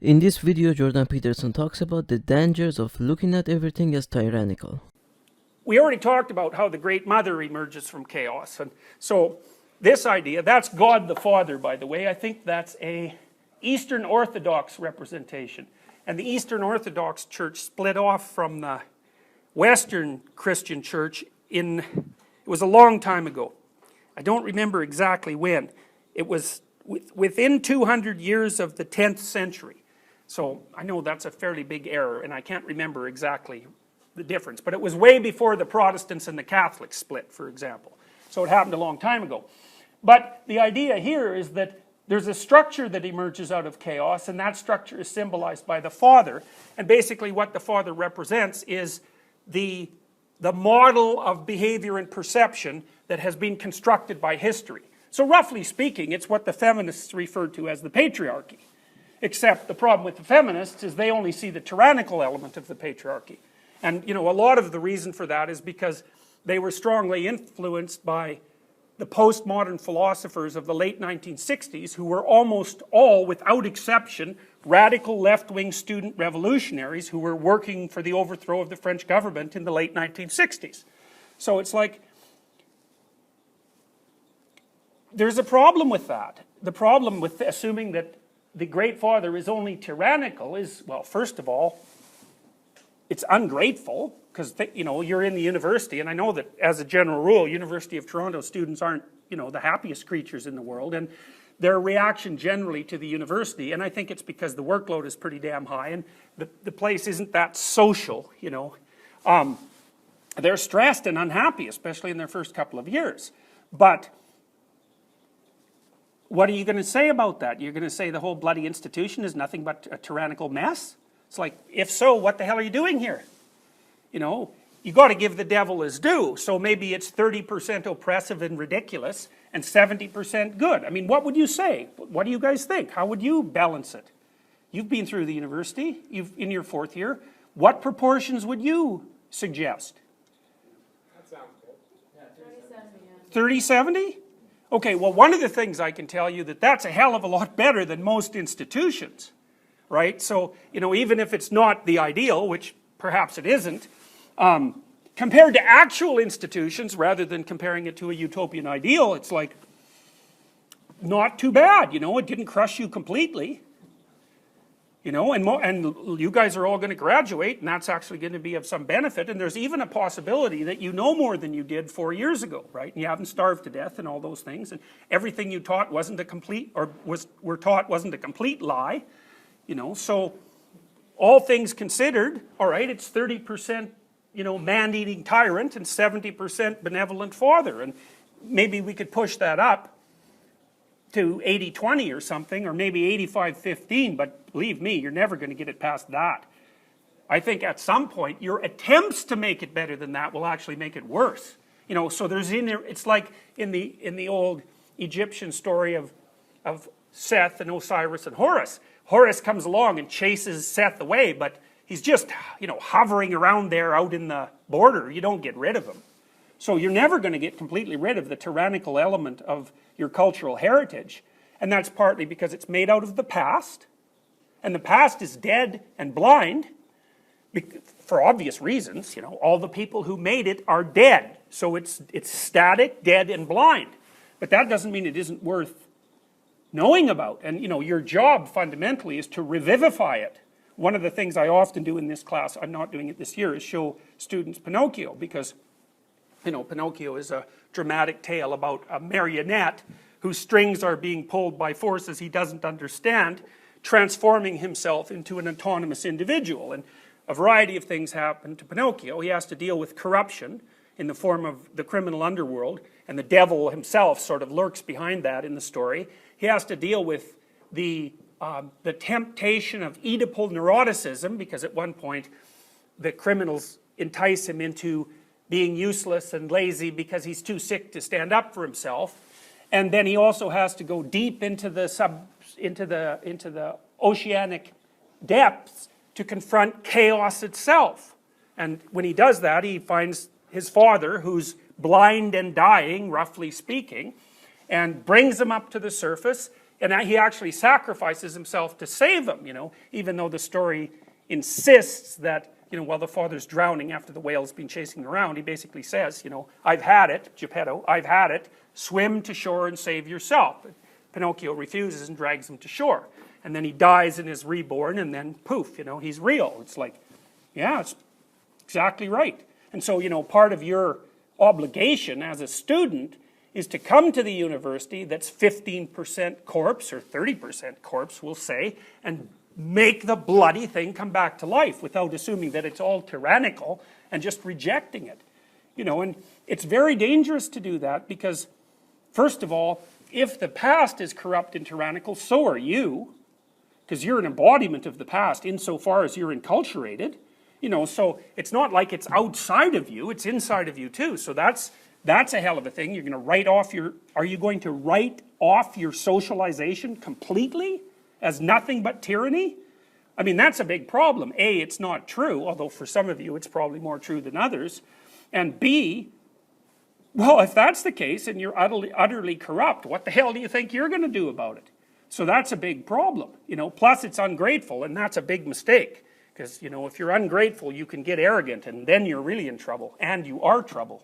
In this video, Jordan Peterson talks about the dangers of looking at everything as tyrannical. We already talked about how the Great Mother emerges from chaos. And so this idea, that's God the Father, by the way. I think that's a Eastern Orthodox representation. And the Eastern Orthodox Church split off from the Western Christian Church it was a long time ago. I don't remember exactly when. It was within 200 years of the 10th century. So I know that's a fairly big error, and I can't remember exactly the difference. But it was way before the Protestants and the Catholics split, for example. So it happened a long time ago. But the idea here is that there's a structure that emerges out of chaos, and that structure is symbolized by the Father. And basically what the Father represents is the model of behavior and perception that has been constructed by history. So roughly speaking, it's what the feminists refer to as the patriarchy. Except the problem with the feminists is they only see the tyrannical element of the patriarchy. And a lot of the reason for that is because they were strongly influenced by the postmodern philosophers of the late 1960s, who were almost all, without exception, radical left-wing student revolutionaries who were working for the overthrow of the French government in the late 1960s. So it's like, there's a problem with that. The problem with assuming that the Great Father is only tyrannical is, well, first of all, it's ungrateful, because you're in the university, and I know that as a general rule, University of Toronto students aren't the happiest creatures in the world, and their reaction generally to the university, and I think it's because the workload is pretty damn high, and the place isn't that social, they're stressed and unhappy, especially in their first couple of years. But what are you going to say about that? You're going to say the whole bloody institution is nothing but a tyrannical mess? It's like, if so, what the hell are you doing here? You got to give the devil his due. So maybe it's 30% oppressive and ridiculous and 70% good. I mean, what would you say? What do you guys think? How would you balance it? You've been through the university, in your fourth year. What proportions would you suggest? That sounds good. Yeah, 30-70? Okay, well, one of the things I can tell you that's a hell of a lot better than most institutions, right? So, even if it's not the ideal, which perhaps it isn't, compared to actual institutions, rather than comparing it to a utopian ideal, it's like, not too bad, it didn't crush you completely. And you guys are all going to graduate, and that's actually going to be of some benefit, and there's even a possibility that you know more than you did 4 years ago, right? And you haven't starved to death and all those things, and everything you taught wasn't a complete, or were taught wasn't a complete lie, so all things considered, all right, it's 30%, man-eating tyrant and 70% benevolent father, and maybe we could push that up to 80-20 or something, or maybe 85-15, but believe me, you're never going to get it past that. I think at some point, your attempts to make it better than that will actually make it worse. So there's it's like in the old Egyptian story of Seth and Osiris and Horus. Horus comes along and chases Seth away, but he's just, hovering around there out in the border. You don't get rid of him. So you're never going to get completely rid of the tyrannical element of your cultural heritage. And that's partly because it's made out of the past. And the past is dead and blind for obvious reasons. All the people who made it are dead. So it's static, dead, and blind. But that doesn't mean it isn't worth knowing about. And your job fundamentally is to revivify it. One of the things I often do in this class, I'm not doing it this year, is show students Pinocchio, because Pinocchio is a dramatic tale about a marionette whose strings are being pulled by forces he doesn't understand, transforming himself into an autonomous individual. And a variety of things happen to Pinocchio. He has to deal with corruption in the form of the criminal underworld, and the devil himself sort of lurks behind that in the story. He has to deal with the temptation of Oedipal neuroticism, because at one point the criminals entice him into being useless and lazy because he's too sick to stand up for himself. And then he also has to go deep into the oceanic depths to confront chaos itself. And when he does that, he finds his father, who's blind and dying, roughly speaking, and brings him up to the surface And he actually sacrifices himself to save him, even though the story insists that, while the father's drowning after the whale's been chasing him around, he basically says, I've had it, Geppetto, I've had it, swim to shore and save yourself. But Pinocchio refuses and drags him to shore. And then he dies and is reborn, and then poof, he's real. It's like, yeah, it's exactly right. And so, part of your obligation as a student is to come to the university that's 15% corpse or 30% corpse, we'll say, and make the bloody thing come back to life without assuming that it's all tyrannical and just rejecting it. And it's very dangerous to do that because, first of all, if the past is corrupt and tyrannical, so are you, because you're an embodiment of the past insofar as you're enculturated. So it's not like it's outside of you, it's inside of you too. So that's a hell of a thing. You're going to write off are you going to write off your socialization completely as nothing but tyranny? I mean, that's a big problem. A, it's not true, although for some of you it's probably more true than others. And B, well, if that's the case and you're utterly corrupt, what the hell do you think you're going to do about it? So that's a big problem, plus it's ungrateful, and that's a big mistake. Because, if you're ungrateful, you can get arrogant, and then you're really in trouble, and you are trouble.